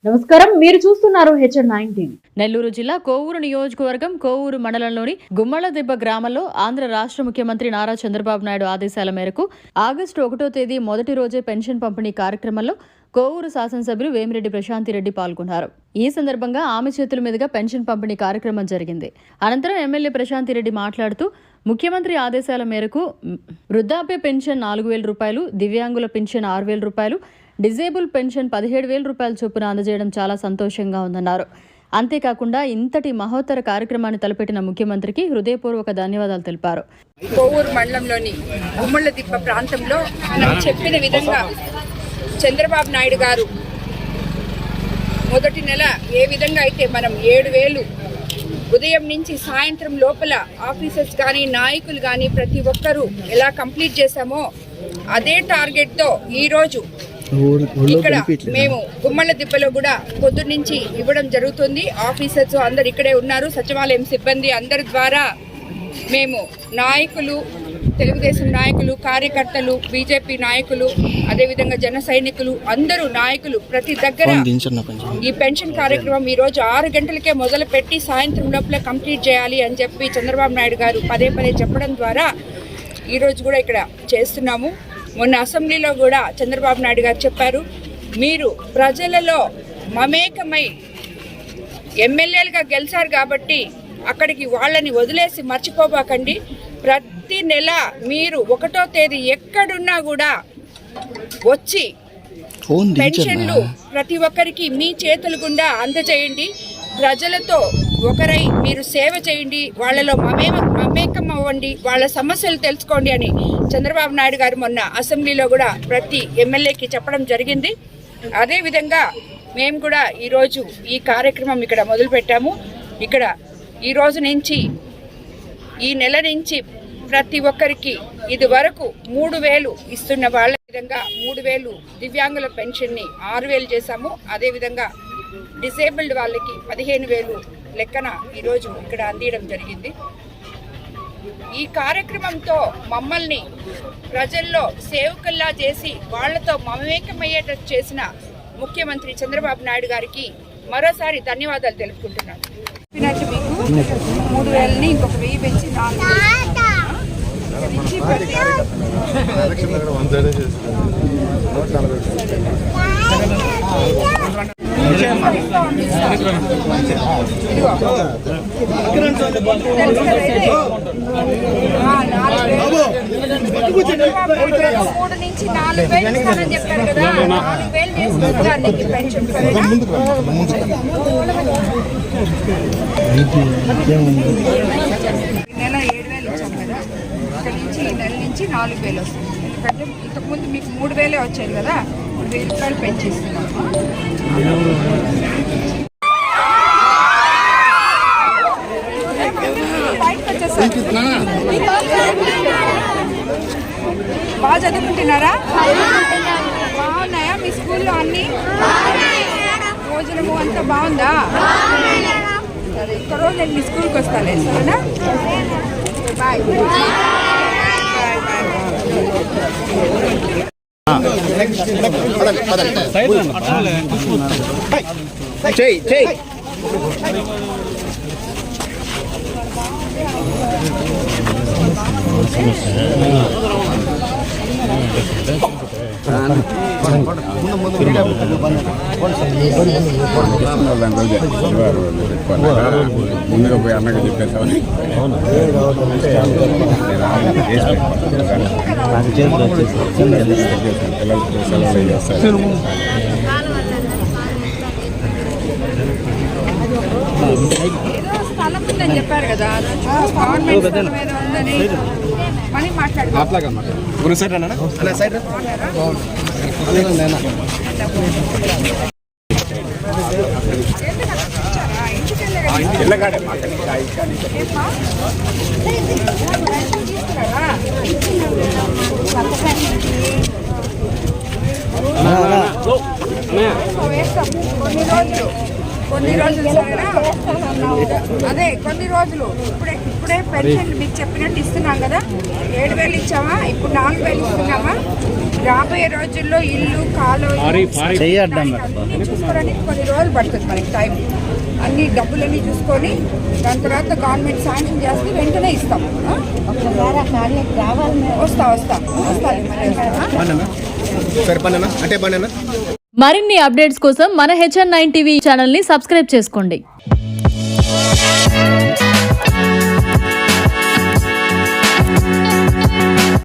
నమస్కారం, మీరు చూస్తున్నారు హెచ్ఎన్9 టీవీ. నెల్లూరు జిల్లా కోవూరు నియోజకవర్గం కోవూరు మండలంలోని గుమ్మలదిబ్బ గ్రామంలో ఆంధ్ర రాష్ట్ర ముఖ్యమంత్రి నారా చంద్రబాబు నాయుడు ఆదేశాల మేరకు ఆగస్టు 1వ తేదీ మొదటి రోజే పెన్షన్ పంపిణీ కార్యక్రమంలో కోవూరు శాసనసభ్యులు వేమిరెడ్డి ప్రశాంతిరెడ్డి పాల్గొన్నారు. ఈ సందర్భంగా ఆమె చేతుల మీదుగా పెన్షన్ పంపిణీ కార్యక్రమం జరిగింది. అనంతరం ఎమ్మెల్యే ప్రశాంతిరెడ్డి మాట్లాడుతూ ముఖ్యమంత్రి ఆదేశాల మేరకు వృద్ధాప్య పెన్షన్ 4,000 రూపాయలు, దివ్యాంగుల పెన్షన్ 6,000 రూపాయలు, డిజేబుల్ పెన్షన్ 17,000 రూపాయల చొప్పున అందజేయడం చాలా సంతోషంగా ఉందన్నారు. అంతేకాకుండా ఇంతటి మహోత్తర కార్యక్రమాన్ని తలపెట్టిన ముఖ్యమంత్రికి హృదయపూర్వక ధన్యవాదాలు తెలిపారు. కోవూరు మండలంలోని గుమ్మలదిబ్బ ప్రాంతంలో మనం చెప్పిన విధంగా చంద్రబాబు నాయుడు గారు మొదటి నెల ఏ విధంగా అయితే మనం 7,000 ఉదయం నుంచి సాయంత్రం లోపల ఆఫీసర్స్ కానీ నాయకులు కానీ ప్రతి ఒక్కరూ ఎలా కంప్లీట్ చేశామో అదే టార్గెట్తో ఈరోజు ఇక్కడ మేము గుమ్మల దిబ్బలో కూడా పొద్దున్నుంచి ఇవ్వడం జరుగుతుంది. ఆఫీసర్స్ అందరు ఇక్కడే ఉన్నారు, సచివాలయం సిబ్బంది అందరి ద్వారా మేము నాయకులు, తెలుగుదేశం నాయకులు, కార్యకర్తలు, బీజేపీ నాయకులు, అదేవిధంగా జన సైనికులు అందరూ నాయకులు ప్రతి దగ్గర ఈ పెన్షన్ కార్యక్రమం ఈరోజు 6 గంటలకే మొదలు పెట్టి సాయంత్రం లోపల కంప్లీట్ చేయాలి అని చెప్పి చంద్రబాబు నాయుడు గారు పదే పదే చెప్పడం ద్వారా ఈరోజు కూడా ఇక్కడ చేస్తున్నాము. మొన్న అసెంబ్లీలో కూడా చంద్రబాబు నాయుడు గారు చెప్పారు, మీరు ప్రజలలో మమేకమై ఎమ్మెల్యేలుగా గెలిచారు కాబట్టి అక్కడికి వాళ్ళని వదిలేసి మర్చిపోబాకండి. ప్రతి నెల మీరు 1వ తేదీ ఎక్కడున్నా కూడా వచ్చి పెన్షన్లు ప్రతి ఒక్కరికి మీ చేతుల గుండా అందజేయండి. ప్రజలతో ఒకరై మీరు సేవ చేయండి, వాళ్ళలో మమేకం అవ్వండి, వాళ్ళ సమస్యలు తెలుసుకోండి అని చంద్రబాబు నాయుడు గారు మొన్న అసెంబ్లీలో కూడా ప్రతి ఎమ్మెల్యేకి చెప్పడం జరిగింది. అదేవిధంగా మేము కూడా ఈరోజు ఈ కార్యక్రమం ఇక్కడ మొదలుపెట్టాము. ఇక్కడ ఈ రోజు నుంచి ఈ నెల నుంచి ప్రతి ఒక్కరికి ఇది వరకు 3,000 ఇస్తున్న వాళ్ళ విధంగా 3,000 దివ్యాంగుల పెన్షన్ని 6,000 చేశాము. అదేవిధంగా డిసేబుల్డ్ వాళ్ళకి 15,000 లెక్కన ఈరోజు ఇక్కడ అందించడం జరిగింది. ఈ కార్యక్రమంతో మమ్మల్ని ప్రజల్లో సేవకుల్లా చేసి వాళ్లతో మమేకమయ్యేటట్టు చేసిన ముఖ్యమంత్రి చంద్రబాబు నాయుడు గారికి మరోసారి ధన్యవాదాలు తెలుపుకుంటున్నాను. మీకు 3,000ని ఇంకొక 1,000 పెంచి 4,000 3 నుంచి 4,000 ఇస్తానని చెప్పారు కదా, 4,000 చేసుకుంటానికి పెన్షన్ నెల 7,000 ఇచ్చాం కదా, ఇక్కడ నుంచి ఈ నెల నుంచి 4,000 వస్తుంది. ఎందుకంటే ఇంతకుముందు మీకు 3,000 వచ్చాయి కదా, 1,000 రూపాయలు పెంచేస్తున్నాము. బాగా చదువుకుంటున్నారా? బాగున్నాయా మీ స్కూల్లో అన్ని? భోజనము అంతా బాగుందా? సరే, ఇంకో రోజు నేను మీ స్కూల్కి వస్తాలే, సరేనా? బాయ్. ముందుగా పోయి అన్నగా చెప్పేసామని స్థలం ఉందని చెప్పారు కదా, గవర్నమెంట్ స్థలం ఏదో ఉందని మనీ మాట్లాడుతున్నారా? వేస్తాం కొన్ని రోజులు. కొన్ని రోజులు సారా అదే కొన్ని రోజులు ఇప్పుడే పెన్షన్ మీకు చెప్పినట్టు ఇస్తున్నాం కదా. 7,000 ఇచ్చామా, ఇప్పుడు 4,000 ఇస్తున్నామా. రాబోయే రోజుల్లో ఇల్లు కాలువ చూసుకోవడానికి కొన్ని రోజులు పడుతుంది మనకి టైం. అన్ని డబ్బులన్నీ చూసుకొని దాని తర్వాత గవర్నమెంట్ శాంక్షన్ చేస్తే వెంటనే ఇస్తాం. మరిన్ని అప్డేట్స్ కోసం మన HN9 టీవీ ఛానల్ ని సబ్స్క్రైబ్ చేసుకోండి.